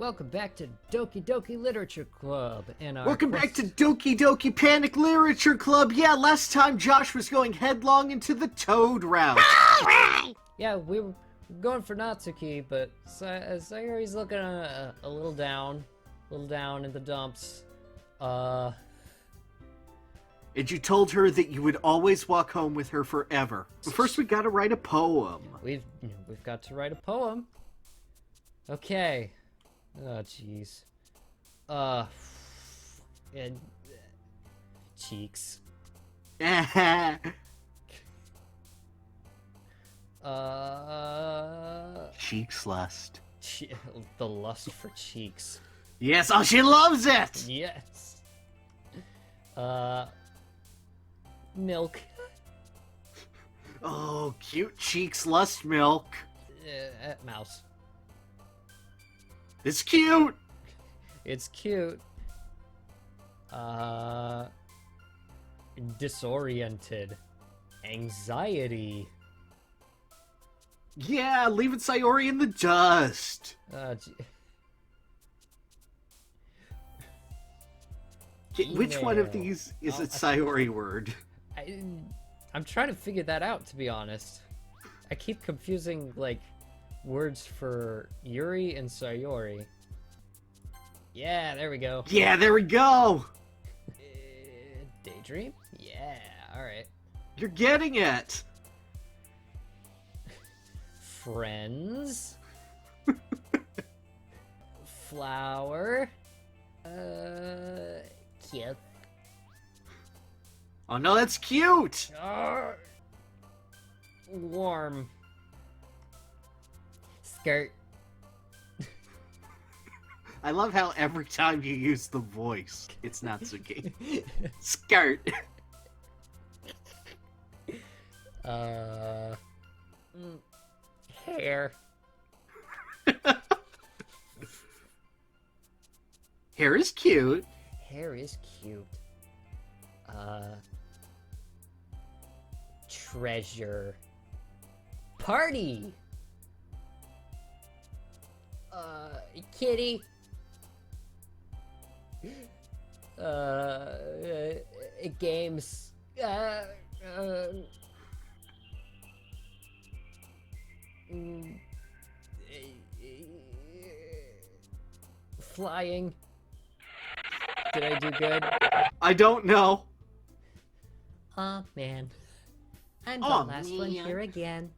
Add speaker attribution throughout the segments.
Speaker 1: welcome back to Doki Doki Literature Club. And our
Speaker 2: Welcome back to Doki Doki Panic Literature Club. Yeah, last time Josh was going headlong into the Toad route.
Speaker 1: Yeah, we were going for Natsuki, but Sayori's looking a little down in the dumps.
Speaker 2: And you told her that you would always walk home with her forever. But first we gotta write a poem.
Speaker 1: We've got to write a poem. Okay. Oh, jeez. And cheeks.
Speaker 2: Cheeks lust.
Speaker 1: The lust for cheeks.
Speaker 2: Yes, oh, she loves it!
Speaker 1: Yes. Milk.
Speaker 2: Oh, cute cheeks lust milk.
Speaker 1: Mouse.
Speaker 2: It's cute!
Speaker 1: It's cute. Disoriented. Anxiety.
Speaker 2: Yeah, leaving Sayori in the dust. Which one of these is a Sayori word?
Speaker 1: I'm trying to figure that out, to be honest. I keep confusing, like, words for Yuri and Sayori. Yeah, there we go.
Speaker 2: Yeah, there we go!
Speaker 1: Daydream? Yeah, alright.
Speaker 2: You're getting it!
Speaker 1: Friends? Flower? Cute.
Speaker 2: Oh no, that's cute!
Speaker 1: Warm. Skirt.
Speaker 2: I love how every time you use the voice, it's Natsuki. Skirt.
Speaker 1: Hair.
Speaker 2: Hair is cute.
Speaker 1: Hair is cute. Treasure. Party. Kitty. Games. Flying. Did I do good?
Speaker 2: I don't know.
Speaker 1: Oh man. I'm the last one here again.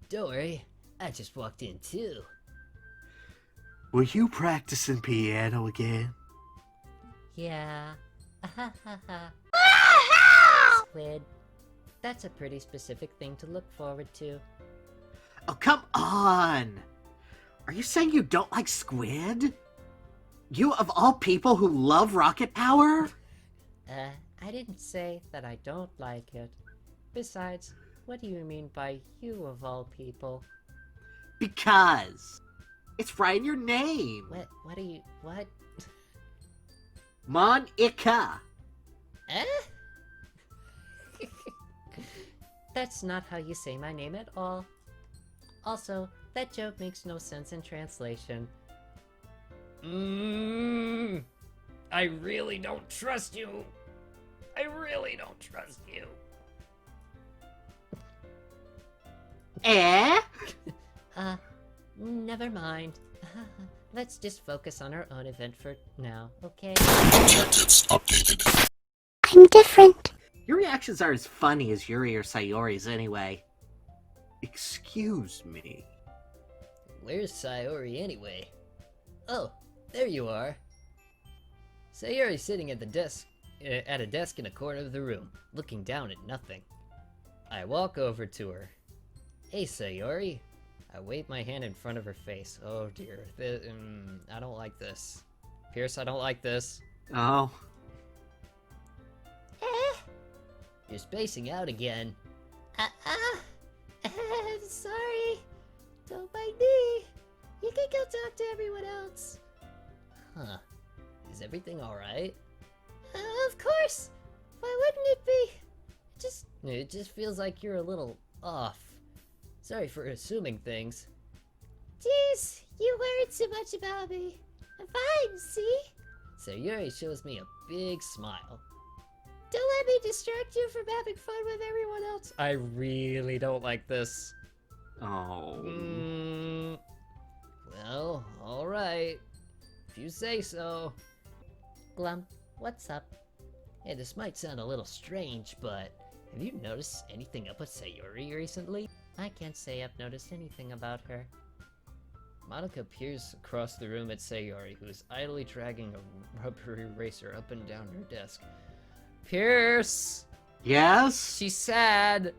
Speaker 1: Don't worry, I just walked in too.
Speaker 2: Were you practicing piano again?
Speaker 1: Yeah. Squid. That's a pretty specific thing to look forward to.
Speaker 2: Oh, come on! Are you saying you don't like squid? You, of all people who love rocket power?
Speaker 1: I didn't say that I don't like it. Besides, what do you mean by you of all people?
Speaker 2: Because it's right in your name.
Speaker 1: What?
Speaker 2: Monika.
Speaker 1: That's not how you say my name at all. Also, that joke makes no sense in translation. I really don't trust you. I really don't trust you. Never mind. Let's just focus on our own event for now, okay?
Speaker 3: Objectives updated.
Speaker 4: I'm different.
Speaker 2: Your reactions are as funny as Yuri or Sayori's anyway. Excuse me.
Speaker 1: Where's Sayori anyway? Oh, there you are. Sayori's sitting at a desk in a corner of the room, looking down at nothing. I walk over to her. Hey, Sayori. I wave my hand in front of her face. Oh dear, I don't like this. Pierce, I don't like this.
Speaker 2: Oh.
Speaker 1: You're spacing out again. Sorry. Don't mind me. You can go talk to everyone else. Huh. Is everything alright? Of course! Why wouldn't it be? It just feels like you're a little off. Sorry for assuming things.
Speaker 4: Jeez, you worried so much about me. I'm fine, see?
Speaker 1: Sayori shows me a big smile.
Speaker 4: Don't let me distract you from having fun with everyone else.
Speaker 1: I really don't like this.
Speaker 2: Oh.
Speaker 1: Well, alright. If you say so.
Speaker 4: Glump, what's up?
Speaker 1: Hey, this might sound a little strange, but have you noticed anything up with Sayori recently?
Speaker 4: I can't say I've noticed anything about her.
Speaker 1: Monika peers across the room at Sayori, who is idly dragging a rubber eraser up and down her desk. Pierce!
Speaker 2: Yes?
Speaker 1: She's sad!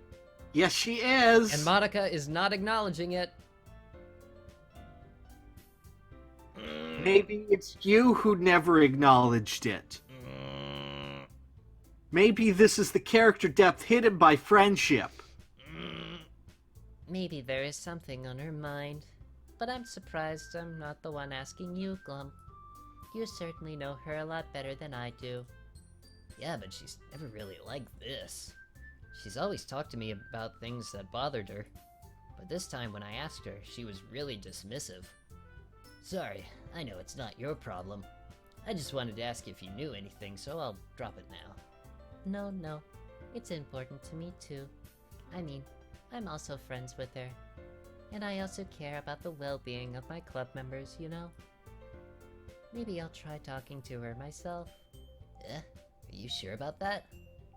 Speaker 2: Yes, she is.
Speaker 1: And Monika is not acknowledging it.
Speaker 2: Maybe it's you who never acknowledged it. Maybe this is the character depth hidden by friendship.
Speaker 4: Maybe there is something on her mind. But I'm surprised I'm not the one asking you, Glump. You certainly know her a lot better than I do.
Speaker 1: Yeah, but she's never really like this. She's always talked to me about things that bothered her. But this time when I asked her, she was really dismissive. Sorry, I know it's not your problem. I just wanted to ask if you knew anything, so I'll drop it now.
Speaker 4: No. It's important to me too. I mean, I'm also friends with her. And I also care about the well-being of my club members, you know? Maybe I'll try talking to her myself.
Speaker 1: Are you sure about that?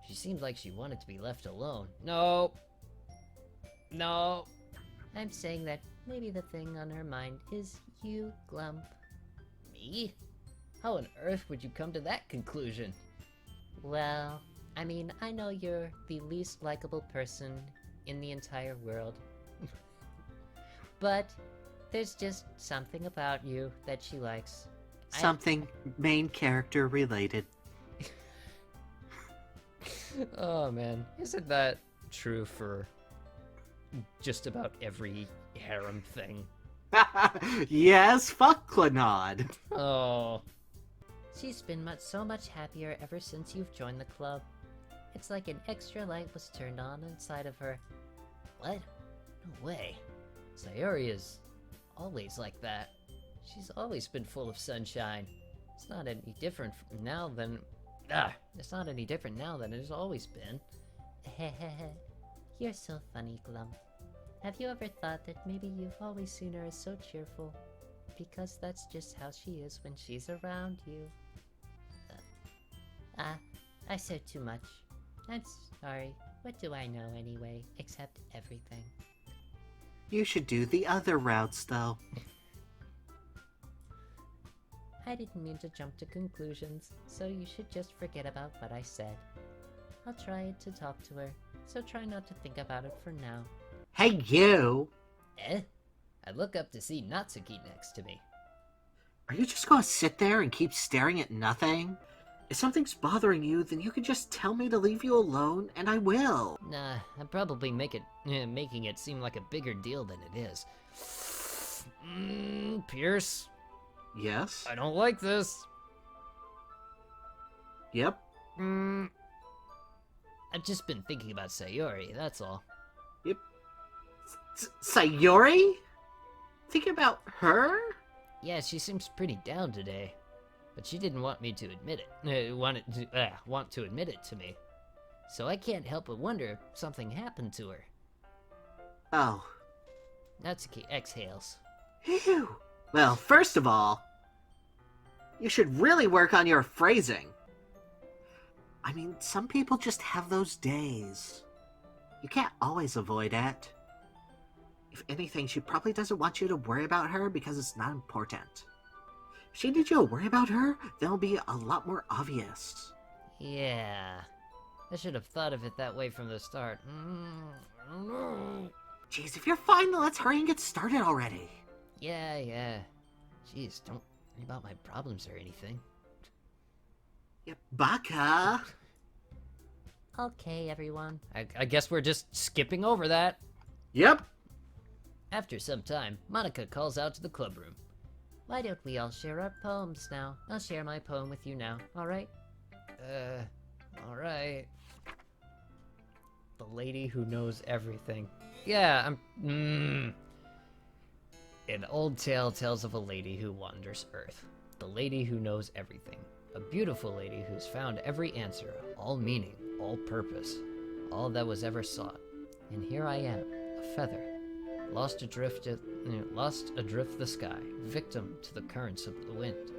Speaker 1: She seemed like she wanted to be left alone. No!
Speaker 4: I'm saying that maybe the thing on her mind is you, Glump.
Speaker 1: Me? How on earth would you come to that conclusion?
Speaker 4: Well, I mean, I know you're the least likable person in the entire world. But there's just something about you that she likes.
Speaker 2: Something main character related.
Speaker 1: Oh man, isn't that true for just about every harem thing?
Speaker 2: Yes, fuck Clanod.
Speaker 1: Oh.
Speaker 4: She's been so much happier ever since you've joined the club. It's like an extra light was turned on inside of her.
Speaker 1: What? No way. Sayori is always like that. She's always been full of sunshine. It's not any different now than... it's not any different now than it has always been.
Speaker 4: You're so funny, Glump. Have you ever thought that maybe you've always seen her as so cheerful? Because that's just how she is when she's around you. I said too much. I'm sorry. What do I know anyway, except everything?
Speaker 2: You should do the other routes, though.
Speaker 4: I didn't mean to jump to conclusions, so you should just forget about what I said. I'll try to talk to her, so try not to think about it for now.
Speaker 2: Hey, you!
Speaker 1: I look up to see Natsuki next to me.
Speaker 2: Are you just gonna sit there and keep staring at nothing? If something's bothering you, then you can just tell me to leave you alone, and I will.
Speaker 1: Nah, I'm probably making it seem like a bigger deal than it is. Pierce?
Speaker 2: Yes?
Speaker 1: I don't like this.
Speaker 2: Yep.
Speaker 1: I've just been thinking about Sayori, that's all.
Speaker 2: Yep. Sayori? Thinking about her?
Speaker 1: Yeah, she seems pretty down today. But she didn't want me to admit it. Want to admit it to me. So I can't help but wonder if something happened to her.
Speaker 2: Oh.
Speaker 1: Natsuki exhales.
Speaker 2: Phew. Well, first of all, you should really work on your phrasing. I mean, some people just have those days. You can't always avoid it. If anything, she probably doesn't want you to worry about her because it's not important. If she needs you to worry about her, then it'll be a lot more obvious.
Speaker 1: Yeah. I should have thought of it that way from the start. I don't know.
Speaker 2: Jeez, if you're fine, then let's hurry and get started already.
Speaker 1: Yeah. Jeez, don't worry about my problems or anything.
Speaker 2: Yeah, baka.
Speaker 4: Okay, everyone.
Speaker 1: I guess we're just skipping over that.
Speaker 2: Yep.
Speaker 1: After some time, Monika calls out to the club room.
Speaker 4: Why don't we all share our poems now? I'll share my poem with you now, alright?
Speaker 1: Alright. The lady who knows everything. Yeah, An old tale tells of a lady who wanders Earth. The lady who knows everything. A beautiful lady who's found every answer, all meaning, all purpose, all that was ever sought. And here I am, a feather, lost adrift the sky, victim to the currents of the wind.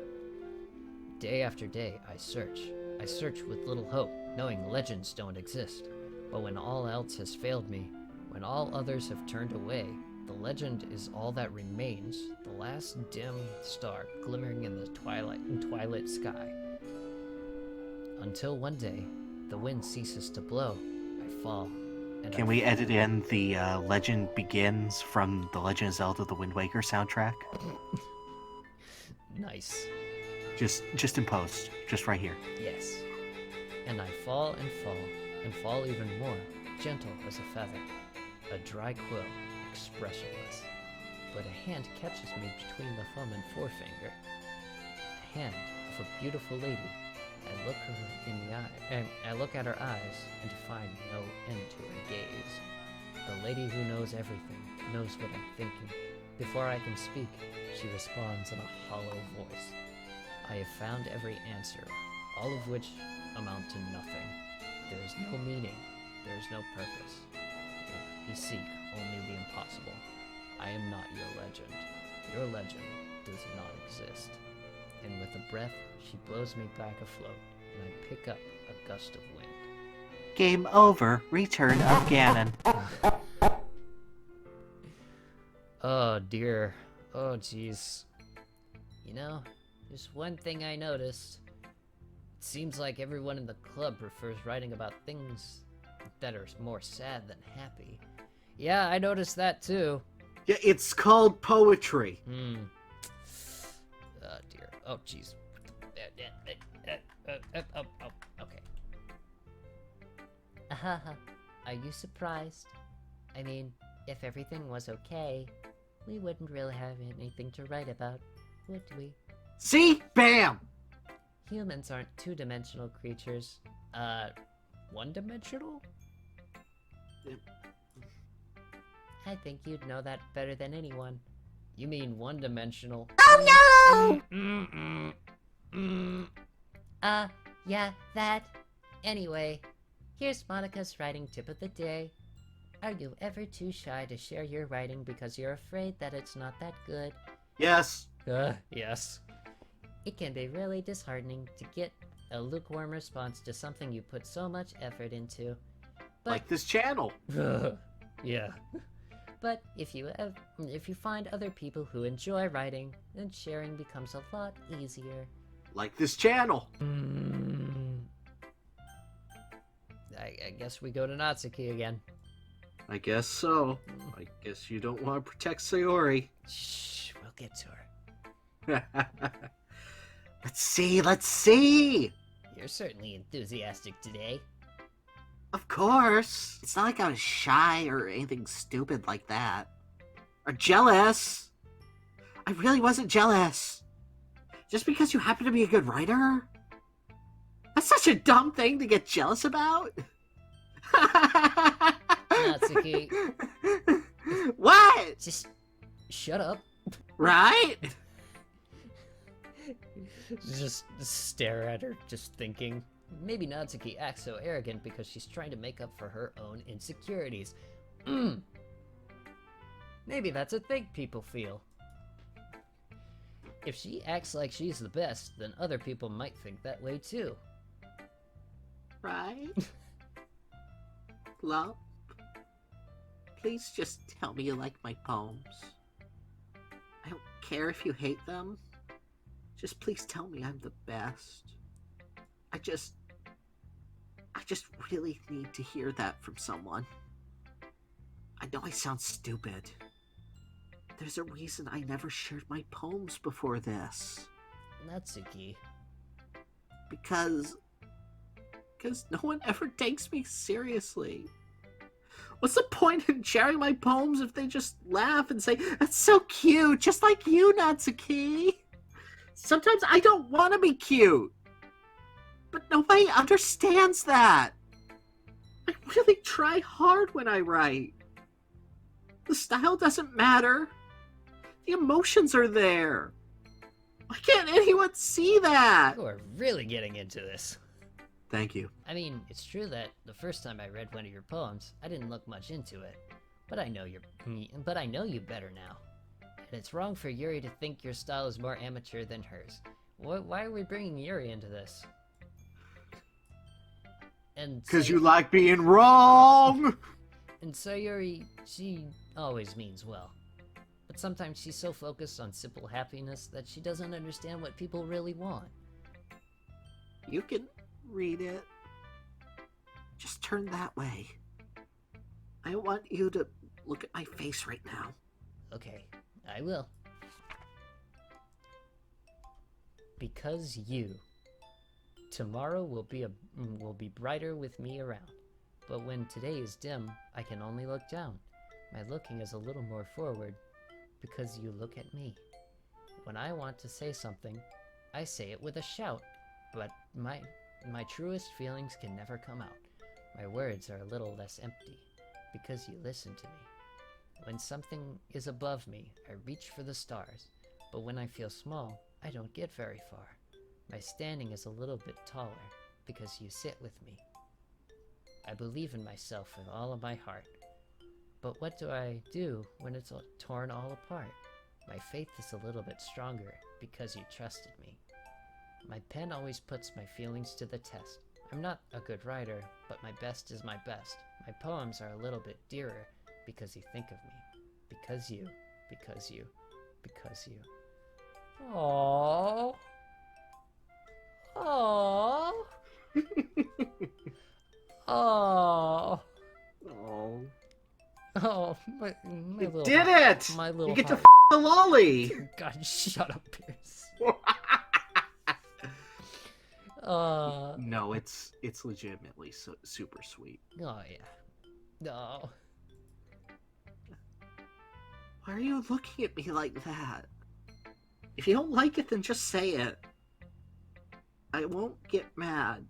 Speaker 1: Day after day, I search with little hope, knowing legends don't exist. But when all else has failed me, when all others have turned away, the legend is all that remains, the last dim star glimmering in the twilight sky. Until one day, the wind ceases to blow, I fall. And
Speaker 2: Can we edit in the Legend Begins from the Legend of Zelda The Wind Waker soundtrack?
Speaker 1: Nice.
Speaker 2: Just in post. Just right here.
Speaker 1: Yes. And I fall and fall, and fall even more, gentle as a feather, a dry quill, expressionless. But a hand catches me between the thumb and forefinger. A hand of a beautiful lady. I look her in the eye, and I look at her eyes, and find no end to her gaze. The lady who knows everything, knows what I'm thinking. Before I can speak, she responds in a hollow voice. I have found every answer, all of which amount to nothing. There is no meaning, there is no purpose. You seek only the impossible. I am not your legend. Your legend does not exist. And with a breath, she blows me back afloat, and I pick up a gust of wind.
Speaker 2: Game over. Return of Ganon.
Speaker 1: Oh dear. Oh jeez. You know, there's one thing I noticed. It seems like everyone in the club prefers writing about things that are more sad than happy. Yeah, I noticed that too.
Speaker 2: Yeah, it's called poetry.
Speaker 1: Oh dear. Oh jeez. Okay.
Speaker 4: Are you surprised? I mean, if everything was okay, we wouldn't really have anything to write about, would we?
Speaker 2: See? Bam!
Speaker 4: Humans aren't two-dimensional creatures.
Speaker 1: One-dimensional?
Speaker 4: I think you'd know that better than anyone.
Speaker 1: You mean one-dimensional?
Speaker 4: Oh no! Yeah, that. Anyway, here's Monika's writing tip of the day. Are you ever too shy to share your writing because you're afraid that it's not that good?
Speaker 2: Yes.
Speaker 1: Yes.
Speaker 4: It can be really disheartening to get a lukewarm response to something you put so much effort into. But
Speaker 2: Like this channel.
Speaker 1: Yeah.
Speaker 4: But if you find other people who enjoy writing, then sharing becomes a lot easier.
Speaker 2: Like this channel.
Speaker 1: I guess we go to Natsuki again.
Speaker 2: I guess so. I guess you don't want to protect Sayori.
Speaker 1: Shh, we'll get to her.
Speaker 2: Let's see!
Speaker 1: You're certainly enthusiastic today.
Speaker 2: Of course. It's not like I was shy or anything stupid like that. Or jealous. I really wasn't jealous. Just because you happen to be a good writer? That's such a dumb thing to get jealous about.
Speaker 1: Natsuki.
Speaker 2: What?
Speaker 1: Just shut up.
Speaker 2: Right?
Speaker 1: Just stare at her, just thinking. Maybe Natsuki acts so arrogant because she's trying to make up for her own insecurities. Maybe that's a thing people feel. If she acts like she's the best, then other people might think that way too.
Speaker 2: Right? Love? Please just tell me you like my poems. I don't care if you hate them. Just please tell me I'm the best. I just really need to hear that from someone. I know I sound stupid. There's a reason I never shared my poems before this.
Speaker 1: Natsuki.
Speaker 2: Because no one ever takes me seriously. What's the point in sharing my poems if they just laugh and say, "That's so cute, just like you, Natsuki"? Sometimes I don't want to be cute. But nobody understands that. I really try hard when I write. The style doesn't matter. The emotions are there. Why can't anyone see that?
Speaker 1: You are really getting into this.
Speaker 2: Thank you.
Speaker 1: I mean, it's true that the first time I read one of your poems, I didn't look much into it. But I know you better now. And it's wrong for Yuri to think your style is more amateur than hers. Why are we bringing Yuri into this? And
Speaker 2: Because you like being wrong!
Speaker 1: And Sayori, she always means well. But sometimes she's so focused on simple happiness that she doesn't understand what people really want.
Speaker 2: You can read it. Just turn that way. I want you to look at my face right now.
Speaker 1: Okay, I will. Because you. Tomorrow will be brighter with me around. But when today is dim, I can only look down. My looking is a little more forward, because you look at me. When I want to say something, I say it with a shout, but my truest feelings can never come out. My words are a little less empty, because you listen to me. When something is above me, I reach for the stars, but when I feel small, I don't get very far. My standing is a little bit taller, because you sit with me. I believe in myself with all of my heart. But what do I do when it's torn all apart? My faith is a little bit stronger, because you trusted me. My pen always puts my feelings to the test. I'm not a good writer, but my best is my best. My poems are a little bit dearer, because you think of me. Because you. Aww. Aww. Aww.
Speaker 2: Oh.
Speaker 1: Oh, my
Speaker 2: You
Speaker 1: little
Speaker 2: did
Speaker 1: heart-
Speaker 2: it!
Speaker 1: My little
Speaker 2: You get to
Speaker 1: heart.
Speaker 2: the lolly!
Speaker 1: God, shut up, Pierce.
Speaker 2: No, it's legitimately super sweet.
Speaker 1: Oh yeah. No.
Speaker 2: Why are you looking at me like that? If you don't like it, then just say it. I won't get mad.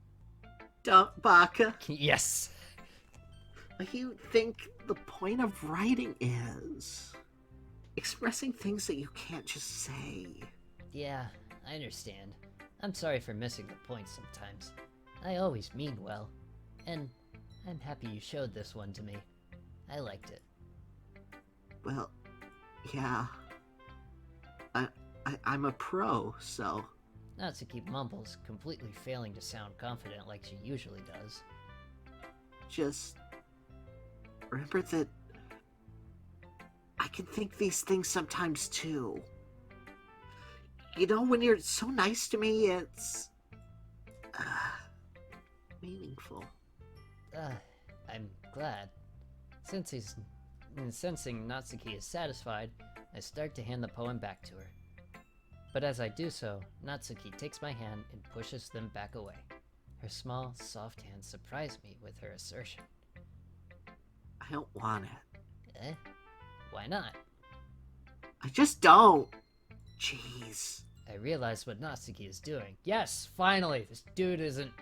Speaker 2: Don't, Baka.
Speaker 1: Yes.
Speaker 2: What do you think the point of writing is? Expressing things that you can't just say.
Speaker 1: Yeah, I understand. I'm sorry for missing the point sometimes. I always mean well. And I'm happy you showed this one to me. I liked it.
Speaker 2: Well, yeah. I'm a pro, so...
Speaker 1: Natsuki mumbles, completely failing to sound confident like she usually does.
Speaker 2: Just... remember that... I can think these things sometimes, too. You know, when you're so nice to me, it's... meaningful.
Speaker 1: I'm glad. Sensing Natsuki is satisfied, I start to hand the poem back to her. But as I do so, Natsuki takes my hand and pushes them back away. Her small, soft hands surprise me with her assertion.
Speaker 2: I don't want it.
Speaker 1: Eh? Why not?
Speaker 2: I just don't. Jeez.
Speaker 1: I realize what Natsuki is doing. Yes, finally! This dude isn't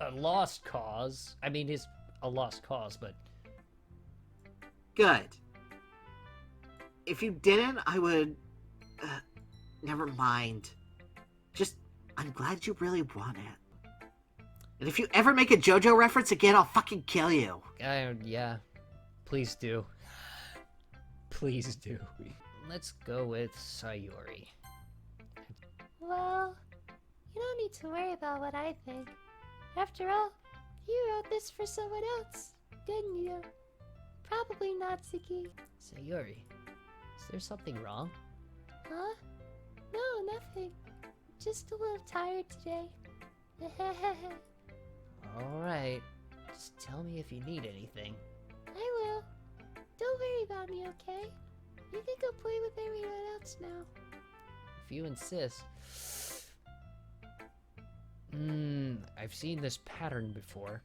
Speaker 1: a lost cause. I mean, he's a lost cause, but...
Speaker 2: Good. If you didn't, I would... never mind. Just, I'm glad you really want it. And if you ever make a JoJo reference again, I'll fucking kill you.
Speaker 1: Yeah. Please do. Please do. Let's go with Sayori.
Speaker 5: Well, you don't need to worry about what I think. After all, you wrote this for someone else, didn't you? Probably Natsuki.
Speaker 1: Sayori, is there something wrong?
Speaker 5: Huh? No, nothing. Just a little tired today.
Speaker 1: Alright. Just tell me if you need anything.
Speaker 5: I will. Don't worry about me, okay? You can go play with everyone else now.
Speaker 1: If you insist. I've seen this pattern before.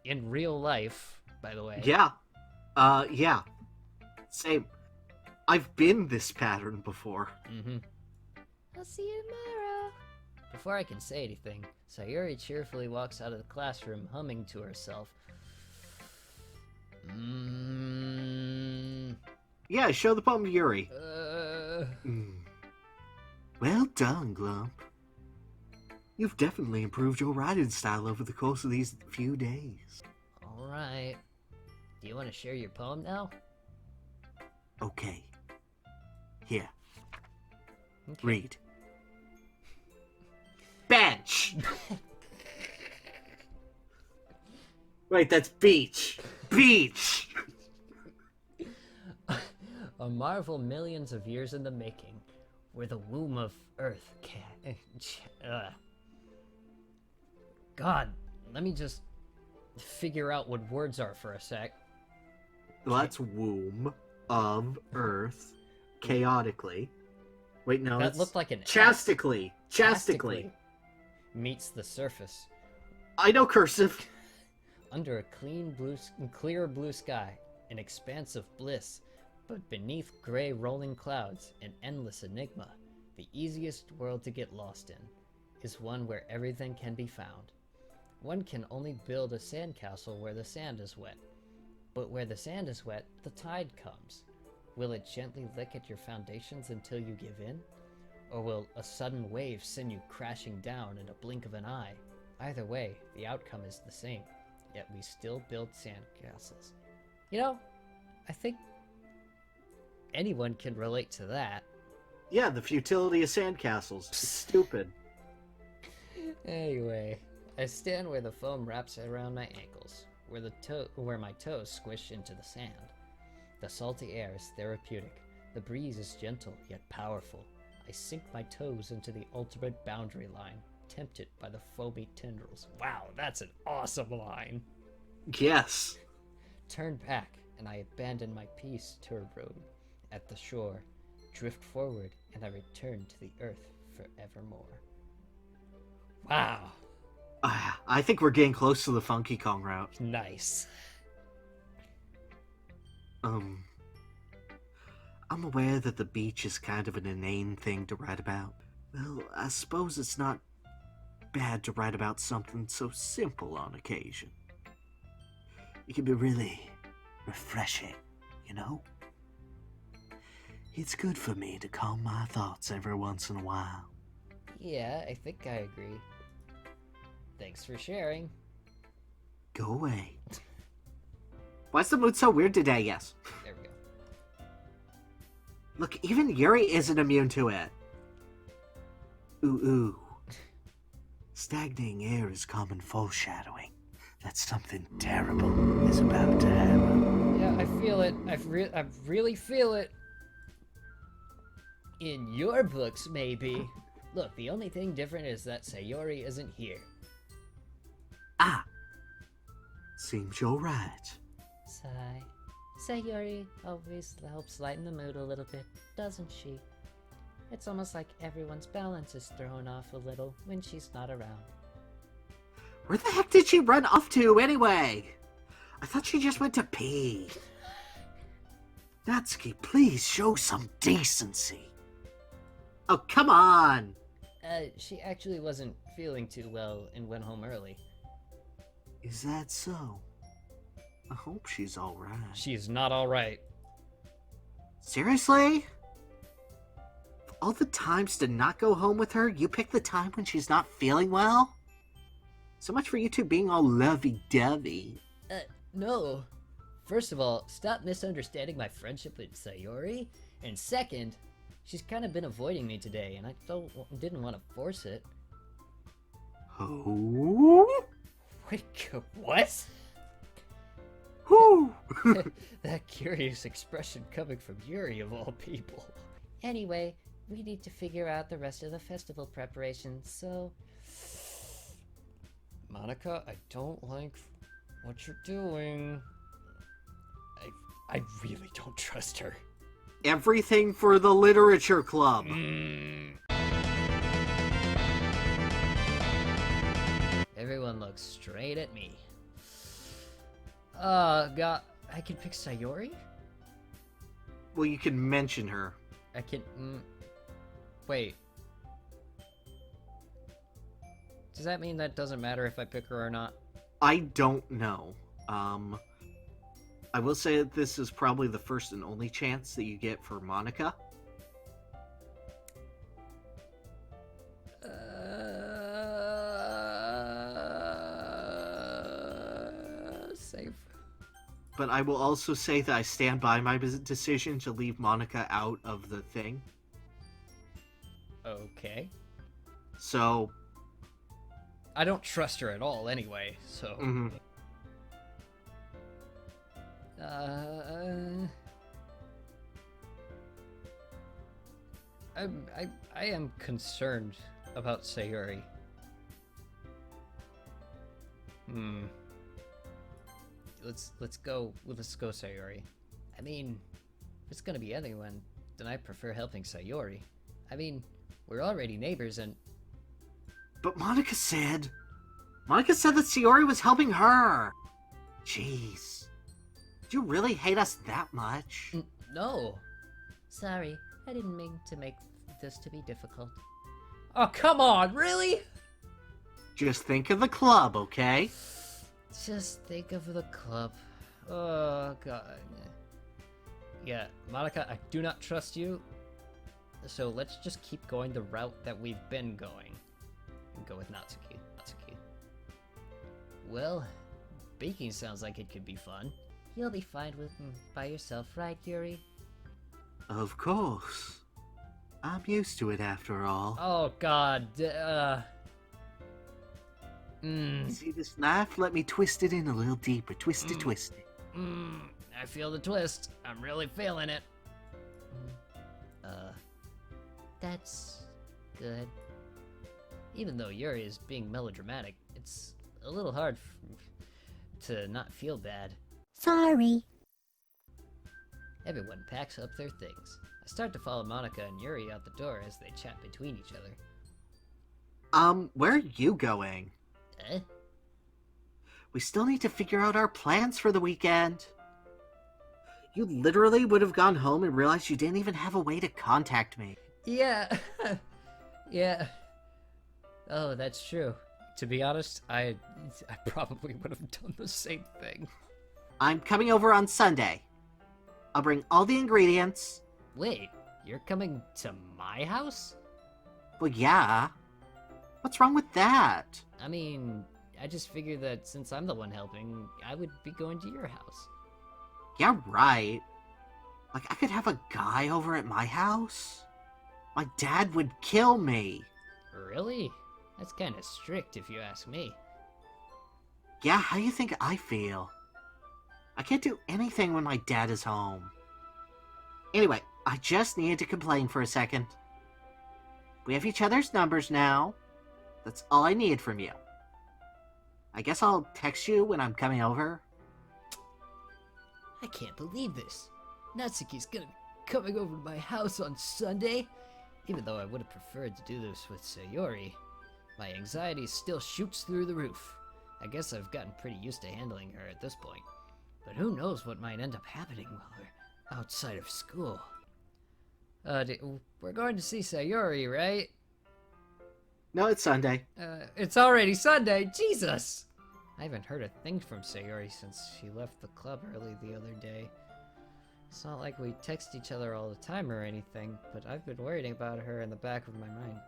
Speaker 1: In real life, by the way.
Speaker 2: Yeah. Yeah. Same. I've been this pattern before.
Speaker 5: I'll see you tomorrow.
Speaker 1: Before I can say anything, Sayori cheerfully walks out of the classroom, humming to herself.
Speaker 2: Yeah, show the poem to Yuri.
Speaker 1: Uh...
Speaker 2: Well done, Glump. You've definitely improved your writing style over the course of these few days.
Speaker 1: Alright. Do you want to share your poem now?
Speaker 2: Okay. Here,
Speaker 1: Okay.
Speaker 2: read. Bench! Wait, that's beach. Beach!
Speaker 1: A marvel millions of years in the making, where the womb of Earth can... God, let me just figure out what words are for a sec.
Speaker 2: That's womb of Earth chaotically. Wait, no,
Speaker 1: That
Speaker 2: it's
Speaker 1: looked like an S.
Speaker 2: chastically. Chastically.
Speaker 1: Meets the surface.
Speaker 2: I know cursive.
Speaker 1: Under a clear blue sky, an expanse of bliss, but beneath gray rolling clouds, an endless enigma. The easiest world to get lost in is one where everything can be found. One can only build a sandcastle where the sand is wet. But where the sand is wet, the tide comes. Will it gently lick at your foundations until you give in? Or will a sudden wave send you crashing down in a blink of an eye? Either way, the outcome is the same, yet we still build sandcastles. You know, I think anyone can relate to that.
Speaker 2: Yeah, the futility of sandcastles. It's stupid.
Speaker 1: Anyway, I stand where the foam wraps around my ankles, where my toes squish into the sand. The salty air is therapeutic. The breeze is gentle yet powerful. I sink my toes into the ultimate boundary line, tempted by the foamy tendrils. Wow, that's an awesome line.
Speaker 2: Yes.
Speaker 1: Turn back, and I abandon my peace to a road at the shore, drift forward, and I return to the earth forevermore. Wow.
Speaker 2: I think we're getting close to the Funky Kong route.
Speaker 1: Nice.
Speaker 2: I'm aware that the beach is kind of an inane thing to write about. Well, I suppose it's not bad to write about something so simple on occasion. It can be really refreshing, you know? It's good for me to calm my thoughts every once in a while.
Speaker 1: Yeah, I think I agree. Thanks for sharing.
Speaker 2: Go away. Why's the mood so weird today? Yes.
Speaker 1: There we go.
Speaker 2: Look, even Yuri isn't immune to it. Ooh. Stagnating air is common foreshadowing that something terrible is about to happen.
Speaker 1: Yeah, I feel it. I really feel it. In your books, maybe. Look, the only thing different is that Sayori isn't here.
Speaker 2: Ah. Seems you're right.
Speaker 4: Sigh. Sayori always helps lighten the mood a little bit, doesn't she? It's almost like everyone's balance is thrown off a little when she's not around.
Speaker 2: Where the heck did she run off to, anyway? I thought she just went to pee. Natsuki, please show some decency. Oh, come on!
Speaker 1: She actually wasn't feeling too well and went home early.
Speaker 2: Is that so? I hope she's alright.
Speaker 1: She's not alright.
Speaker 2: Seriously? Of all the times to not go home with her, you pick the time when she's not feeling well? So much for you two being all lovey-dovey.
Speaker 1: No. First of all, stop misunderstanding my friendship with Sayori. And second, she's kind of been avoiding me today, and I didn't want to force it.
Speaker 2: Oh?
Speaker 1: Wait, what?
Speaker 2: Whew.
Speaker 1: That curious expression coming from Yuri of all people.
Speaker 4: Anyway, we need to figure out the rest of the festival preparations, so...
Speaker 1: Monika, I don't like what you're doing. I really don't trust her.
Speaker 2: Everything for the literature club.
Speaker 1: Everyone looks straight at me. God, I can pick Sayori?
Speaker 2: Well, you can mention her.
Speaker 1: I can, wait. Does that mean that doesn't matter if I pick her or not?
Speaker 2: I don't know. I will say that this is probably the first and only chance that you get for Monika.
Speaker 1: Safe.
Speaker 2: But I will also say that I stand by my decision to leave Monika out of the thing.
Speaker 1: Okay.
Speaker 2: So...
Speaker 1: I don't trust her at all anyway, so...
Speaker 2: mhm.
Speaker 1: I am concerned about Sayori. Let's go Sayori. I mean, if it's gonna be anyone, then I prefer helping Sayori. I mean, we're already neighbors and...
Speaker 2: But Monika said that Sayori was helping her. Jeez. Do you really hate us that much?
Speaker 1: No.
Speaker 4: Sorry, I didn't mean to make this to be difficult.
Speaker 1: Oh, come on, really?
Speaker 2: Just think of the club, okay?
Speaker 1: Just think of the club. Oh, God. Yeah, Monika, I do not trust you. So let's just keep going the route that we've been going. And go with Natsuki. Well, baking sounds like it could be fun.
Speaker 4: You'll be fine with by yourself, right, Yuri?
Speaker 2: Of course. I'm used to it after all.
Speaker 1: Oh, God.
Speaker 2: See this knife? Let me twist it in a little deeper. Twist it.
Speaker 1: I feel the twist. I'm really feeling it.
Speaker 4: That's good.
Speaker 1: Even though Yuri is being melodramatic, it's a little hard to not feel bad.
Speaker 5: Sorry.
Speaker 1: Everyone packs up their things. I start to follow Monika and Yuri out the door as they chat between each other.
Speaker 2: Where are you going?
Speaker 1: Eh?
Speaker 2: We still need to figure out our plans for the weekend. You literally would have gone home and realized you didn't even have a way to contact me.
Speaker 1: Yeah. Yeah. Oh, that's true. To be honest, I probably would have done the same thing.
Speaker 2: I'm coming over on Sunday. I'll bring all the ingredients.
Speaker 1: Wait, you're coming to my house?
Speaker 2: Well, yeah. What's wrong with that?
Speaker 1: I mean, I just figured that since I'm the one helping, I would be going to your house.
Speaker 2: Yeah, right. Like, I could have a guy over at my house? My dad would kill me.
Speaker 1: Really? That's kind of strict if you ask me.
Speaker 2: Yeah, how do you think I feel? I can't do anything when my dad is home. Anyway, I just needed to complain for a second. We have each other's numbers now. That's all I need from you. I guess I'll text you when I'm coming over.
Speaker 1: I can't believe this. Natsuki's gonna be coming over to my house on Sunday. Even though I would have preferred to do this with Sayori, my anxiety still shoots through the roof. I guess I've gotten pretty used to handling her at this point. But who knows what might end up happening while we're outside of school. We're going to see Sayori, right?
Speaker 2: No, it's Sunday.
Speaker 1: It's already Sunday, Jesus! I haven't heard a thing from Sayori since she left the club early the other day. It's not like we text each other all the time or anything, but I've been worrying about her in the back of my mind.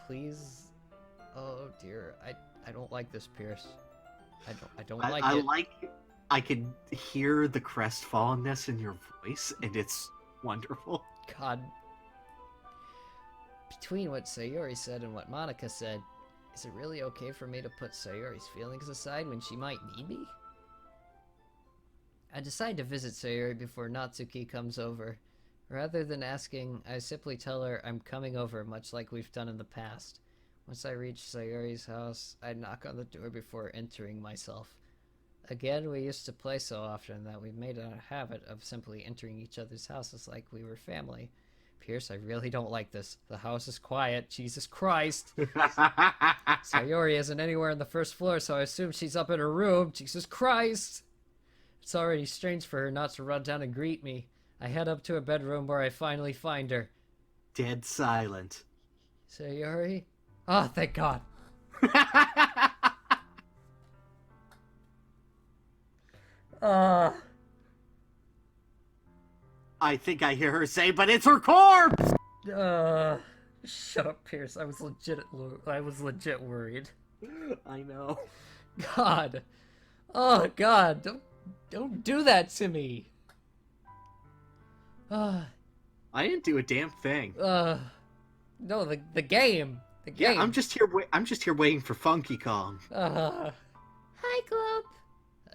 Speaker 1: Please? Oh dear, I don't like this, Pierce. I don't like it.
Speaker 2: I can hear the crestfallenness in your voice, and it's wonderful.
Speaker 1: God. Between what Sayori said and what Monika said, is it really okay for me to put Sayori's feelings aside when she might need me? I decide to visit Sayori before Natsuki comes over. Rather than asking, I simply tell her I'm coming over, much like we've done in the past. Once I reach Sayori's house, I knock on the door before entering myself. Again, we used to play so often that we've made a habit of simply entering each other's houses like we were family. Pierce, I really don't like this. The house is quiet. Jesus Christ. Sayori isn't anywhere on the first floor, so I assume she's up in her room. Jesus Christ. It's already strange for her not to run down and greet me. I head up to her bedroom where I finally find her.
Speaker 2: Dead silent.
Speaker 1: Sayori? Oh, thank God.
Speaker 2: I think I hear her say, but it's her corpse!
Speaker 1: Shut up, Pierce. I was legit worried.
Speaker 2: I know.
Speaker 1: God. Oh, God. Don't do that to me.
Speaker 2: I didn't do a damn thing.
Speaker 1: No, the game. The game.
Speaker 2: Yeah, I'm just here waiting for Funky Kong.
Speaker 5: Hi, Globe.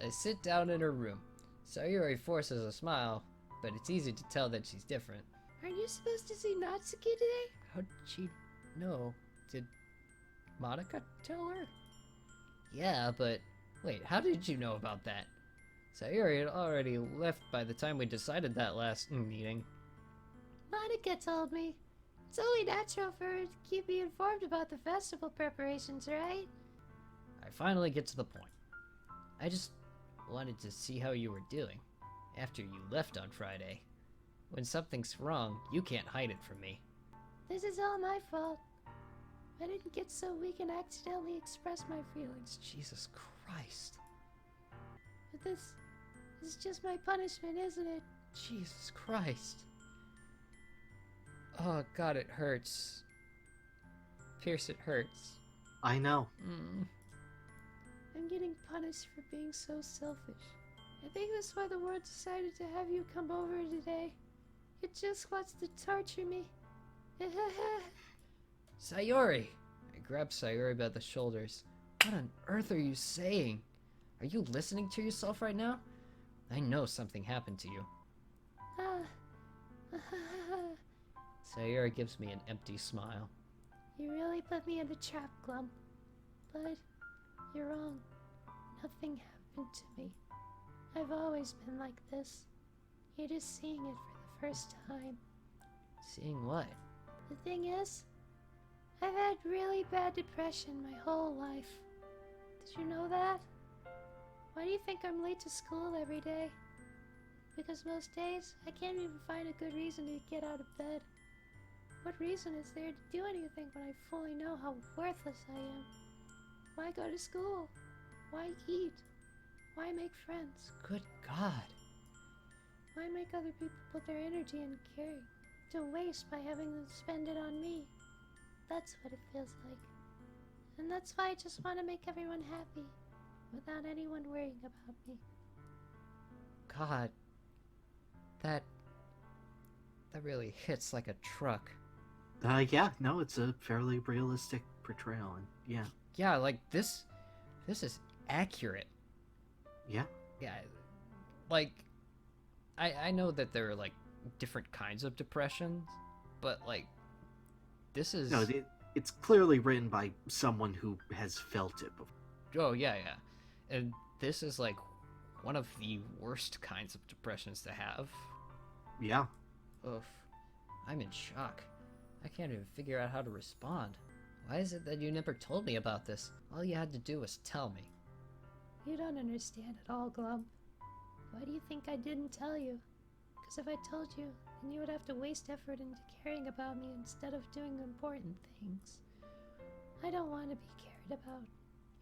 Speaker 1: I sit down in her room. Sayori forces a smile, but it's easy to tell that she's different.
Speaker 5: Aren't you supposed to see Natsuki today?
Speaker 1: How'd she know? Did Monika tell her? Yeah, but wait, how did you know about that? Sayori had already left by the time we decided that last meeting.
Speaker 5: Monika told me. It's only natural for her to keep me informed about the festival preparations, right?
Speaker 1: I finally get to the point. I just wanted to see how you were doing after you left on Friday. When something's wrong, you can't hide it from me.
Speaker 5: This is all my fault. I didn't get so weak and accidentally express my feelings.
Speaker 1: Jesus Christ.
Speaker 5: But this is just my punishment, isn't it?
Speaker 1: Jesus Christ. Oh God, it hurts. Pierce, it hurts.
Speaker 2: I know.
Speaker 5: I'm getting punished for being so selfish. I think that's why the world decided to have you come over today. It just wants to torture me.
Speaker 1: Sayori! I grab Sayori by the shoulders. What on earth are you saying? Are you listening to yourself right now? I know something happened to you. Sayori gives me an empty smile.
Speaker 5: You really put me in a trap, Glump. But you're wrong. Nothing happened to me. I've always been like this. You're just seeing it for the first time.
Speaker 1: Seeing what?
Speaker 5: The thing is, I've had really bad depression my whole life. Did you know that? Why do you think I'm late to school every day? Because most days, I can't even find a good reason to get out of bed. What reason is there to do anything when I fully know how worthless I am? Why go to school? Why eat? Why make friends?
Speaker 1: Good God.
Speaker 5: Why make other people put their energy and care to waste by having them spend it on me? That's what it feels like. And that's why I just want to make everyone happy, without anyone worrying about me.
Speaker 1: God. That really hits like a truck.
Speaker 2: Yeah, no, it's a fairly realistic portrayal, and yeah.
Speaker 1: Yeah, like this is accurate.
Speaker 2: Yeah.
Speaker 1: Yeah, like, I know that there are, like, different kinds of depressions, but, like, this is...
Speaker 2: No, it's clearly written by someone who has felt it before.
Speaker 1: Oh, yeah. And this is, like, one of the worst kinds of depressions to have.
Speaker 2: Yeah.
Speaker 1: Oof. I'm in shock. I can't even figure out how to respond. Why is it that you never told me about this? All you had to do was tell me.
Speaker 5: You don't understand at all, Glump. Why do you think I didn't tell you? Because if I told you, then you would have to waste effort into caring about me instead of doing important things. I don't want to be cared about.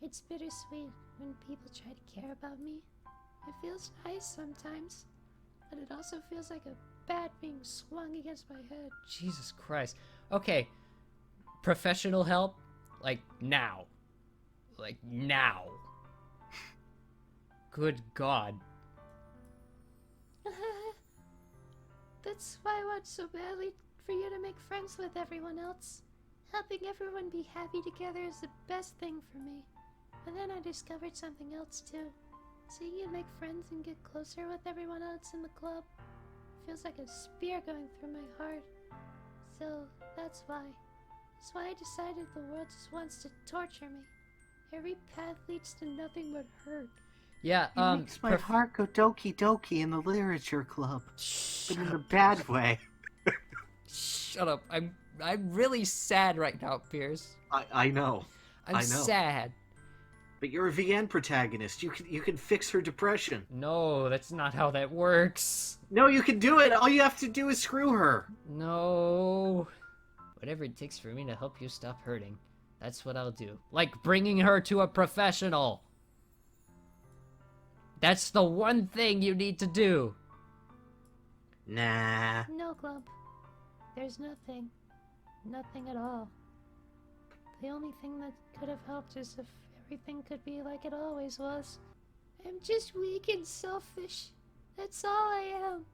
Speaker 5: It's bittersweet when people try to care about me. It feels nice sometimes, but it also feels like a bat being swung against my head.
Speaker 1: Jesus Christ. Okay, professional help? Like, now. Like, now. Good God.
Speaker 5: That's why I want so badly for you to make friends with everyone else. Helping everyone be happy together is the best thing for me. But then I discovered something else too. Seeing you make friends and get closer with everyone else in the club feels like a spear going through my heart. So that's why. That's why I decided the world just wants to torture me. Every path leads to nothing but hurt.
Speaker 1: Yeah,
Speaker 2: It makes my heart go doki doki in the literature club. But in a bad way.
Speaker 1: Shut up. I'm really sad right now, Pierce.
Speaker 2: I know.
Speaker 1: I'm
Speaker 2: I know.
Speaker 1: sad.
Speaker 2: But you're a VN protagonist. You can fix her depression.
Speaker 1: No, that's not how that works.
Speaker 2: No, you can do it. All you have to do is screw her.
Speaker 1: No. Whatever it takes for me to help you stop hurting, that's what I'll do. Like bringing her to a professional. That's the one thing you need to do.
Speaker 2: Nah.
Speaker 5: No, Glump. There's nothing. Nothing at all. The only thing that could have helped is if everything could be like it always was. I'm just weak and selfish. That's all I am.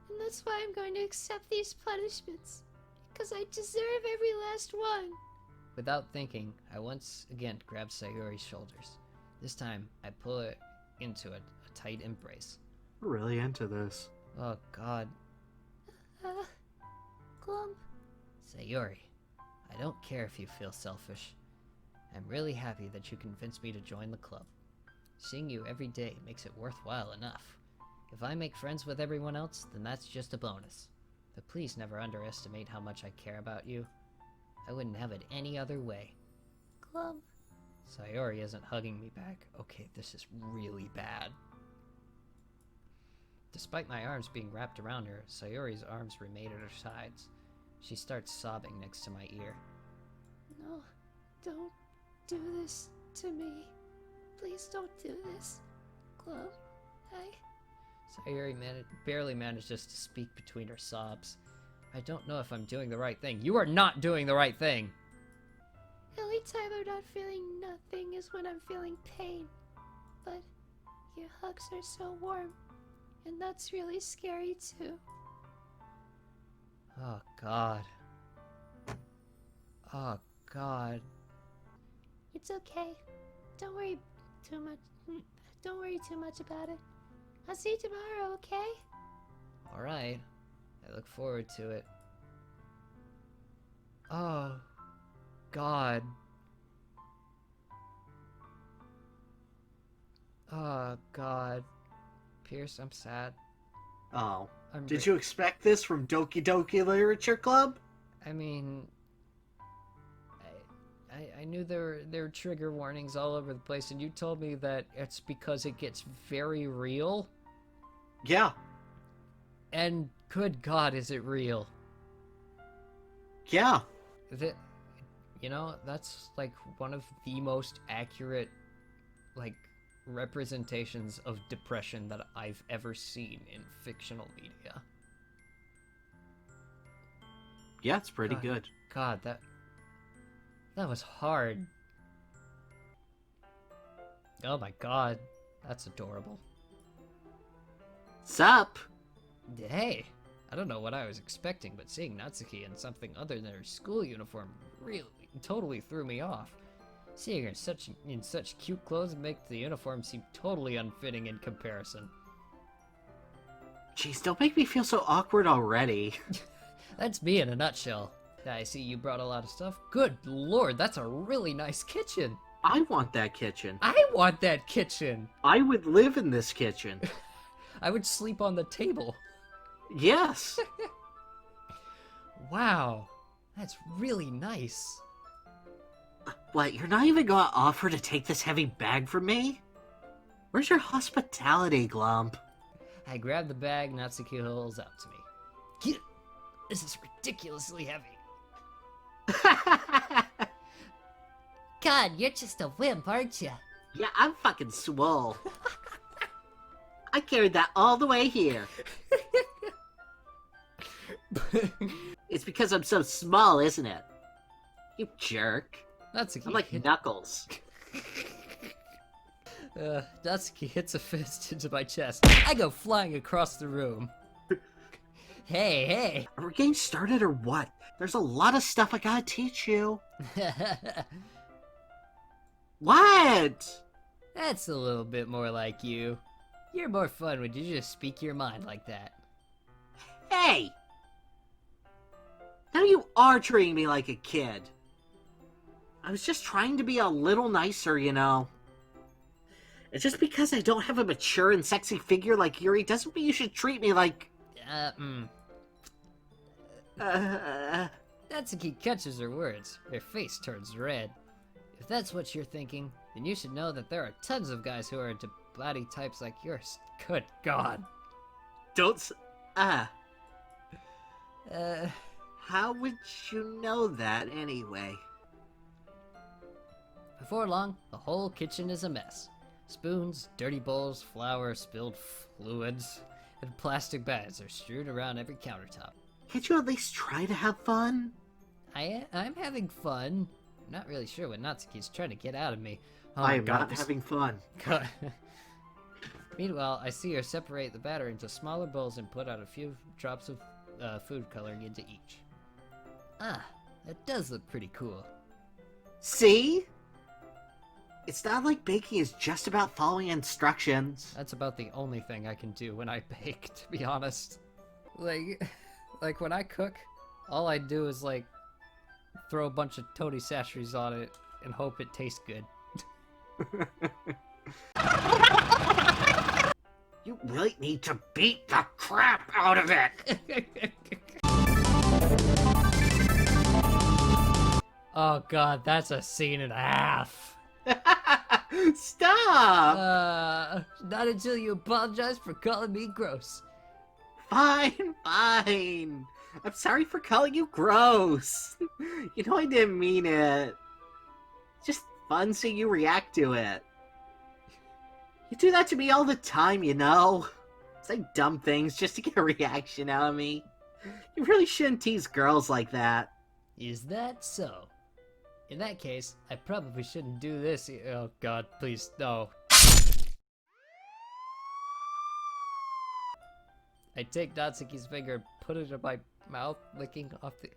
Speaker 5: And that's why I'm going to accept these punishments. Because I deserve every last one.
Speaker 1: Without thinking, I once again grabbed Sayori's shoulders. This time, I pull her into a tight embrace.
Speaker 2: We're really into this.
Speaker 1: Oh god.
Speaker 5: Glump.
Speaker 1: Sayori, I don't care if you feel selfish. I'm really happy that you convinced me to join the club. Seeing you every day makes it worthwhile enough. If I make friends with everyone else, then that's just a bonus. But please never underestimate how much I care about you. I wouldn't have it any other way.
Speaker 5: Glump.
Speaker 1: Sayori isn't hugging me back. Okay, this is really bad. Despite my arms being wrapped around her, Sayori's arms remain at her sides. She starts sobbing next to my ear.
Speaker 5: No, don't do this to me. Please don't do this. Glump,
Speaker 1: Sayori barely manages to speak between her sobs. I don't know if I'm doing the right thing. You are not doing the right thing!
Speaker 5: The only time I'm not feeling nothing is when I'm feeling pain. But your hugs are so warm, and that's really scary too.
Speaker 1: Oh god. Oh god.
Speaker 5: It's okay. Don't worry too much. Don't worry too much about it. I'll see you tomorrow, okay?
Speaker 1: Alright. I look forward to it. Oh god. Oh god. Pierce, I'm sad.
Speaker 2: Oh.
Speaker 1: I'm
Speaker 2: Did you expect this from Doki Doki Literature Club?
Speaker 1: I mean, I knew there were trigger warnings all over the place, and you told me that it's because it gets very real.
Speaker 2: Yeah.
Speaker 1: And good God, is it real?
Speaker 2: Yeah.
Speaker 1: You know, that's like one of the most accurate, like, representations of depression that I've ever seen in fictional media.
Speaker 2: Yeah, it's pretty
Speaker 1: God.
Speaker 2: good.
Speaker 1: God, that was hard. Oh my god, that's adorable.
Speaker 2: Sup?
Speaker 1: Hey, I don't know what I was expecting, but seeing Natsuki in something other than her school uniform really totally threw me off. Seeing her in such cute clothes makes the uniform seem totally unfitting in comparison.
Speaker 2: Jeez, don't make me feel so awkward already.
Speaker 1: That's me in a nutshell. I see you brought a lot of stuff. Good lord, that's a really nice kitchen.
Speaker 2: I want that kitchen.
Speaker 1: I want that kitchen.
Speaker 2: I would live in this kitchen.
Speaker 1: I would sleep on the table.
Speaker 2: Yes.
Speaker 1: Wow, that's really nice.
Speaker 2: What, you're not even gonna offer to take this heavy bag from me? Where's your hospitality, Glump?
Speaker 1: I grab the bag Natsuki holds out to me. Get it. This is ridiculously heavy.
Speaker 4: God, you're just a wimp, aren't you?
Speaker 2: Yeah, I'm fucking swole. I carried that all the way here. It's because I'm so small, isn't it? You jerk.
Speaker 1: Natsuki
Speaker 2: I'm like Knuckles.
Speaker 1: Natsuki hits a fist into my chest. I go flying across the room. Hey.
Speaker 2: Are we getting started or what? There's a lot of stuff I gotta teach you. What?
Speaker 1: That's a little bit more like you. You're more fun when you just speak your mind like that.
Speaker 2: Hey! Now you are treating me like a kid. I was just trying to be a little nicer, you know. And just because I don't have a mature and sexy figure like Yuri doesn't mean you should treat me like...
Speaker 1: Natsuki catches her words. Her face turns red. If that's what you're thinking, then you should know that there are tons of guys who are into body types like yours. Good God.
Speaker 2: Don't How would you know that anyway?
Speaker 1: Before long, the whole kitchen is a mess. Spoons, dirty bowls, flour, spilled fluids. and plastic bags are strewn around every countertop.
Speaker 2: Can't you at least try to have fun?
Speaker 1: I'm having fun. I'm not really sure what Natsuki's trying to get out of me. Oh
Speaker 2: I
Speaker 1: my
Speaker 2: am
Speaker 1: God,
Speaker 2: not
Speaker 1: this-
Speaker 2: having fun.
Speaker 1: God. Meanwhile, I see her separate the batter into smaller bowls and put out a few drops of food coloring into each. Ah, that does look pretty cool.
Speaker 2: See? It's not like baking is just about following instructions.
Speaker 1: That's about the only thing I can do when I bake, to be honest. Like when I cook, all I do is like throw a bunch of Tony Sasheries on it and hope it tastes good.
Speaker 2: You really need to beat the crap out of it!
Speaker 1: Oh God, that's a scene and a half.
Speaker 2: Stop!
Speaker 1: Not until you apologize for calling me gross.
Speaker 2: Fine, fine. I'm sorry for calling you gross. You know I didn't mean it. It's just fun seeing you react to it. You do that to me all the time, you know? Say dumb things just to get a reaction out of me. You really shouldn't tease girls like that.
Speaker 1: Is that so? In that case, I probably shouldn't do this. Oh God, please, no. I take Natsuki's finger and put it in my mouth, licking off the...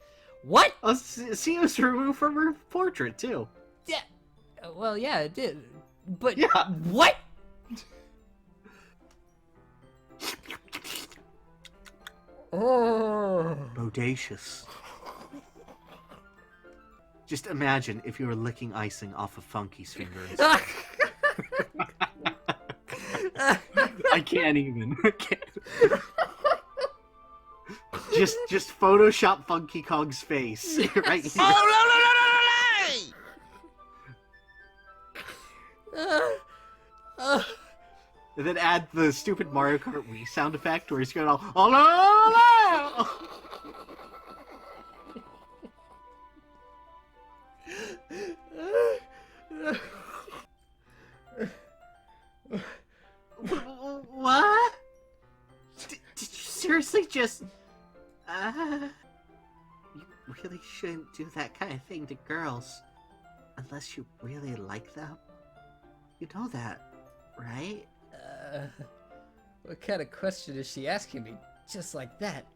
Speaker 1: What?
Speaker 2: Oh, see, it was removed from her portrait, too.
Speaker 1: Yeah. Well, yeah, it did. But
Speaker 2: Yeah.
Speaker 1: what? Oh.
Speaker 2: Bodacious. Just imagine if you were licking icing off of Funky's fingers. I can't even. I can't. Just Photoshop Funky Kong's face right here.
Speaker 1: Oh no!
Speaker 2: And then add the stupid Mario Kart Wii sound effect where he's going all, oh no, no, no. What? Did you seriously just... You really shouldn't do that kind of thing to girls. Unless you really like them. You know that, right?
Speaker 1: What kind of question is she asking me? Just like that.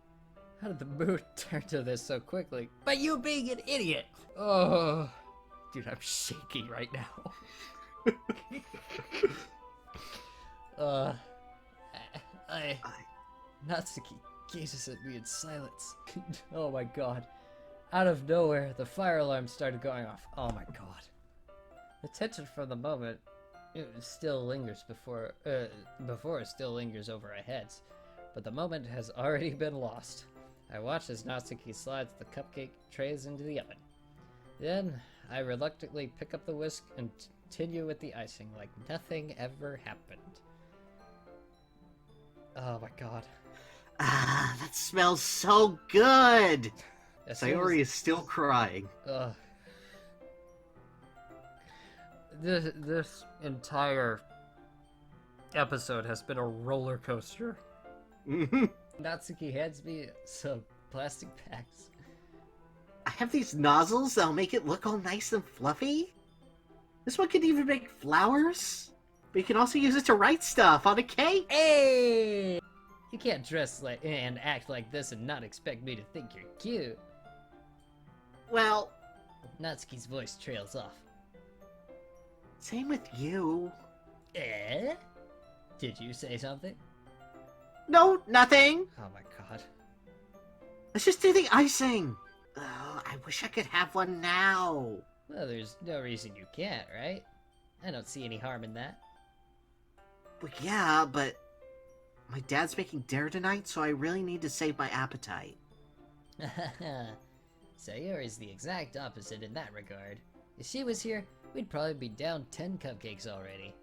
Speaker 1: How did the mood turn to this so quickly? By you being an idiot! Oh, dude, I'm shaking right now. Natsuki gazes at me in silence. Oh my God. Out of nowhere, the fire alarm started going off. Oh my God. The tension from the moment it still lingers before it still lingers over our heads, but the moment has already been lost. I watch as Natsuki slides the cupcake trays into the oven. Then I reluctantly pick up the whisk and continue with the icing like nothing ever happened. Oh my God.
Speaker 2: Ah, that smells so good!
Speaker 1: As soon
Speaker 2: Sayori is still crying.
Speaker 1: as- This entire episode has been a roller coaster. Natsuki hands me some plastic bags.
Speaker 2: I have these nozzles that'll make it look all nice and fluffy. This one could even make flowers. But you can also use it to write stuff on a cake.
Speaker 1: Hey! You can't dress like and act like this and not expect me to think you're cute.
Speaker 2: Well,
Speaker 1: Natsuki's voice trails off.
Speaker 2: same with you.
Speaker 1: Eh? Did you say something?
Speaker 2: No, nothing.
Speaker 1: Oh my God.
Speaker 2: Let's just do the icing. Oh, I wish I could have one now.
Speaker 1: Well, there's no reason you can't, right? I don't see any harm in that.
Speaker 2: Well, yeah, but my dad's making dinner tonight, so I really need to save my appetite.
Speaker 1: Sayori's the exact opposite in that regard. If she was here, we'd probably be down 10 cupcakes already.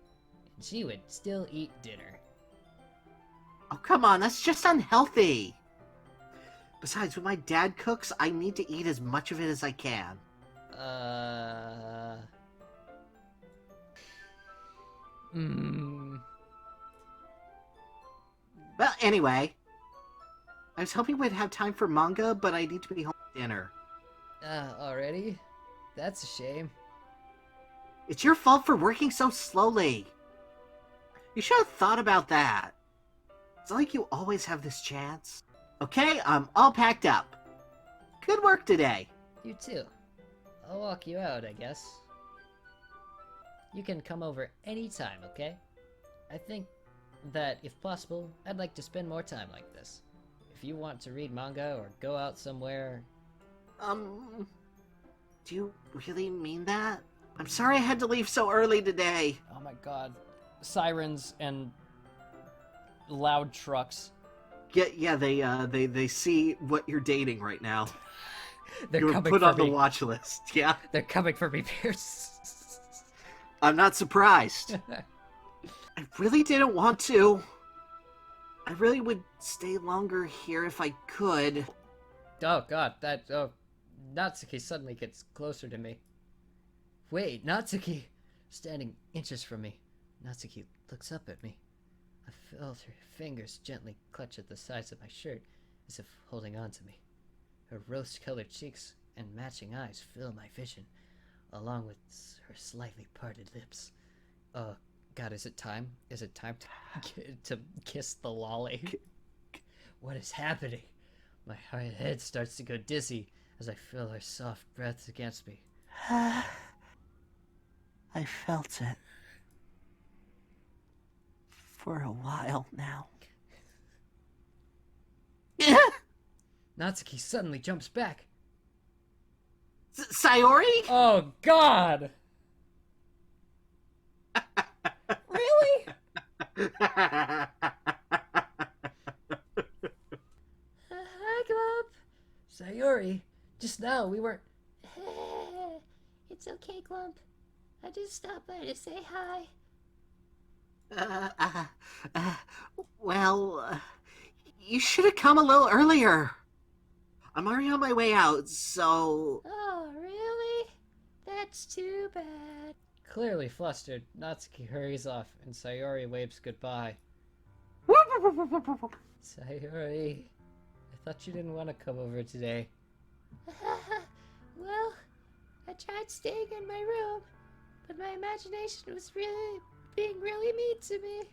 Speaker 1: And she would still eat dinner.
Speaker 2: Oh, come on, that's just unhealthy. Besides, when my dad cooks, I need to eat as much of it as I can. Well, anyway, I was hoping we'd have time for manga, but I need to be home for dinner.
Speaker 1: Already? That's a shame.
Speaker 2: It's your fault for working so slowly. You should have thought about that. It's like you always have this chance. Okay, I'm all packed up. Good work today.
Speaker 1: You too. I'll walk you out, I guess. You can come over anytime, okay? I think that, if possible, I'd like to spend more time like this. If you want to read manga or go out somewhere...
Speaker 2: Do you really mean that? I'm sorry I had to leave so early today.
Speaker 1: Oh my god. Sirens and loud trucks.
Speaker 2: Yeah, they see what you're dating right now.
Speaker 1: They're
Speaker 2: You were
Speaker 1: coming
Speaker 2: put
Speaker 1: for
Speaker 2: on the
Speaker 1: me.
Speaker 2: watch list, yeah?
Speaker 1: They're coming for me, Pierce.
Speaker 2: I'm not surprised. I really didn't want to. I really would stay longer here if I could.
Speaker 1: Oh god, Natsuki suddenly gets closer to me. Wait, Natsuki! Standing inches from me, Natsuki looks up at me. I felt her fingers gently clutch at the sides of my shirt, as if holding on to me. Her rose-colored cheeks and matching eyes fill my vision, along with her slightly parted lips. God, is it time? Is it time to kiss the lolly? What is happening? My head starts to go dizzy as I feel her soft breath against me.
Speaker 2: I felt it. For a while now.
Speaker 1: Natsuki suddenly jumps back.
Speaker 2: Sayori?
Speaker 1: Oh, God! Really?
Speaker 5: Hi, Glump.
Speaker 1: Sayori, just now we weren't...
Speaker 5: It's okay, Glump. I just stopped by to say hi.
Speaker 2: You should have come a little earlier. I'm already on my way out, so...
Speaker 5: Oh, really? That's too bad.
Speaker 1: Clearly flustered, Natsuki hurries off and Sayori waves goodbye. Sayori, I thought you didn't want to come over today.
Speaker 5: Well, I tried staying in my room, but my imagination was being really mean to me.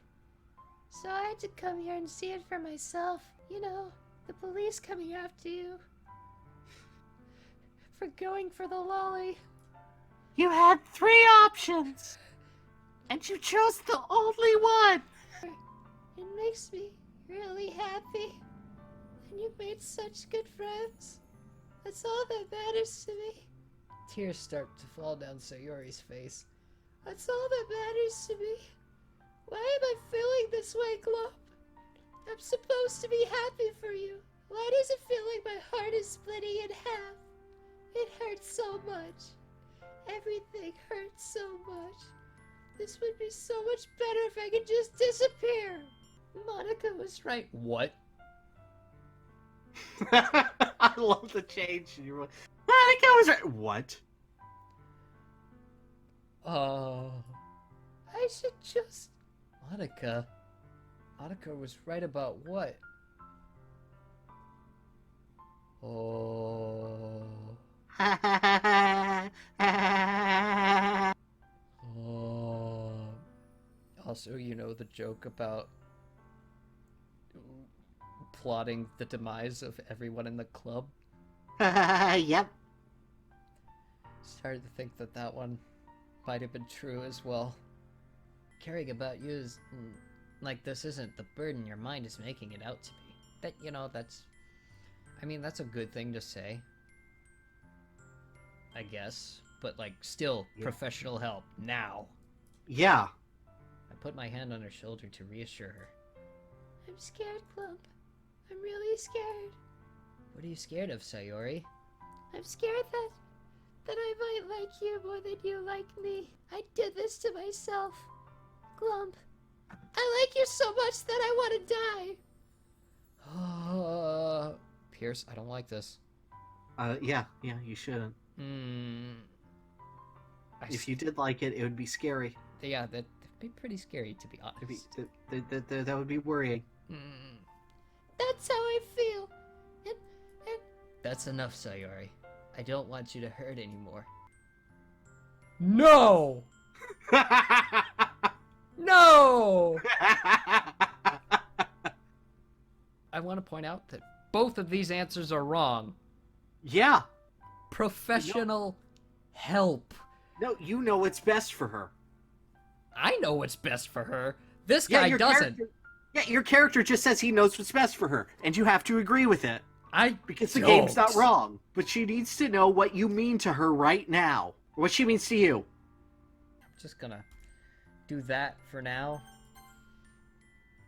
Speaker 5: So I had to come here and see it for myself. You know, the police coming after you. For going for the lolly.
Speaker 2: You had 3 options, and you chose the only one.
Speaker 5: It makes me really happy. And you've made such good friends. That's all that matters to me.
Speaker 1: Tears start to fall down Sayori's face.
Speaker 5: That's all that matters to me. Why am I feeling this way, Glump? I'm supposed to be happy for you. Why does it feel like my heart is splitting in half? It hurts so much. Everything hurts so much. This would be so much better if I could just disappear. Monika was right.
Speaker 1: What?
Speaker 2: I love the change in your voice. I think I was right. What?
Speaker 5: I should just...
Speaker 1: Monika? Monika was right about what? Oh... Oh... Also, you know the joke about plotting the demise of everyone in the club?
Speaker 2: Yep.
Speaker 1: Started to think that that one might have been true as well. Caring about you is... like, this isn't the burden your mind is making it out to be. That, you know, that's... I mean, that's a good thing to say. I guess. But, like, still,
Speaker 2: Yeah.
Speaker 1: professional help. Now.
Speaker 2: Yeah.
Speaker 1: I put my hand on her shoulder to reassure her.
Speaker 5: I'm scared, Glump. I'm really scared.
Speaker 1: What are you scared of, Sayori?
Speaker 5: I'm scared that I might like you more than you like me. I did this to myself. Glump, I like you so much that I want to die.
Speaker 1: Pierce, I don't like this.
Speaker 2: Yeah, you shouldn't. If you did like it would be scary.
Speaker 1: Yeah, that'd be pretty scary, to be honest.
Speaker 2: That would be worrying.
Speaker 1: Mm,
Speaker 5: That's how I feel. And
Speaker 1: that's enough, Sayori. I don't want you to hurt anymore. No! No! I want to point out that both of these answers are wrong.
Speaker 2: Yeah.
Speaker 1: Professional help.
Speaker 2: No, you know what's best for her.
Speaker 1: I know what's best for her. This guy doesn't.
Speaker 2: Your character just says he knows what's best for her, and you have to agree with it. Because the
Speaker 1: don't.
Speaker 2: game's not wrong. But she needs to know what you mean to her right now. Or what she means to you.
Speaker 1: I'm just gonna do that for now.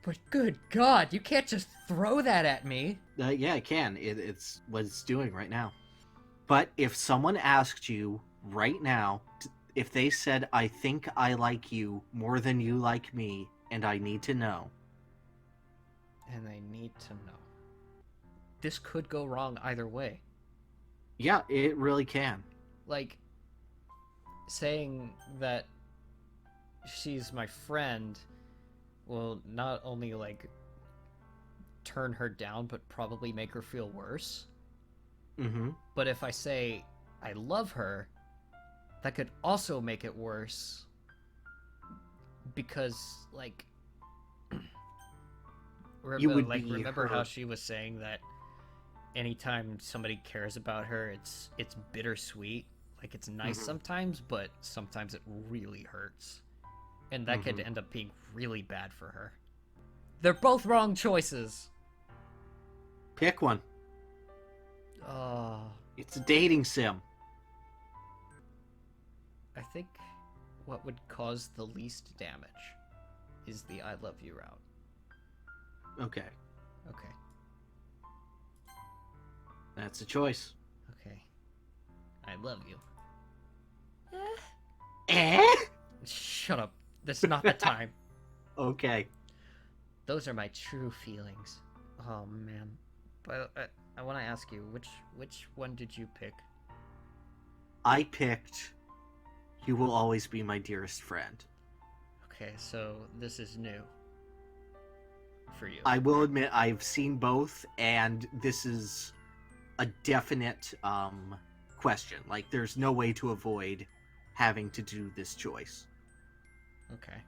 Speaker 1: But good God, you can't just throw that at me.
Speaker 2: Yeah, I can. It's what it's doing right now. But if someone asked you right now, if they said, I think I like you more than you like me, and I need to know.
Speaker 1: And I need to know. This could go wrong either way.
Speaker 2: Yeah, it really can.
Speaker 1: Like, saying that she's my friend will not only, like, turn her down, but probably make her feel worse.
Speaker 2: Mm-hmm.
Speaker 1: But if I say I love her, that could also make it worse. Because, like, remember how she was saying that anytime somebody cares about her, it's bittersweet. Like, it's nice sometimes, but sometimes it really hurts. And that could end up being really bad for her. They're both wrong choices.
Speaker 2: Pick one.
Speaker 1: Oh,
Speaker 2: It's a dating sim.
Speaker 1: I think what would cause the least damage is the I love you route.
Speaker 2: Okay.
Speaker 1: Okay.
Speaker 2: That's a choice.
Speaker 1: Okay. I love you.
Speaker 2: Eh?
Speaker 1: Shut up. This is not the time.
Speaker 2: Okay.
Speaker 1: Those are my true feelings. Oh man. But I want to ask you, which one did you pick?
Speaker 2: I picked You Will Always Be My Dearest Friend.
Speaker 1: Okay, so this is new for you.
Speaker 2: I will admit I've seen both, and this is a definite question. Like, there's no way to avoid having to do this choice.
Speaker 1: Okay.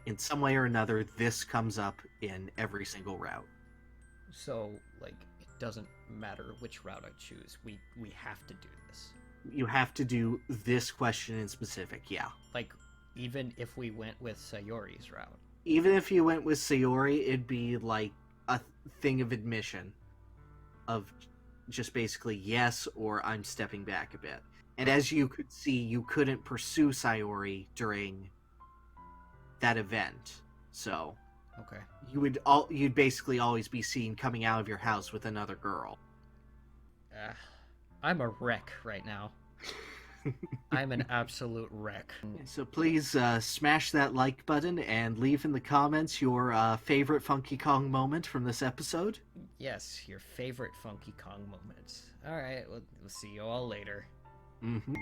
Speaker 2: In some way or another, this comes up in every single route.
Speaker 1: So, like, it doesn't matter which route I choose. We have to do this.
Speaker 2: You have to do this question in specific, yeah.
Speaker 1: Like, even if we went with Sayori's route.
Speaker 2: Even if you went with Sayori, it'd be like a thing of admission. Of just basically yes, or I'm stepping back a bit. And as you could see, you couldn't pursue Sayori during that event. So
Speaker 1: Okay.
Speaker 2: you'd basically always be seen coming out of your house with another girl.
Speaker 1: I'm a wreck right now. I'm an absolute wreck.
Speaker 2: So please smash that like button and leave in the comments your favorite Funky Kong moment from this episode.
Speaker 1: Yes, your favorite Funky Kong moments. Alright, we'll see you all later.
Speaker 2: Mm-hmm.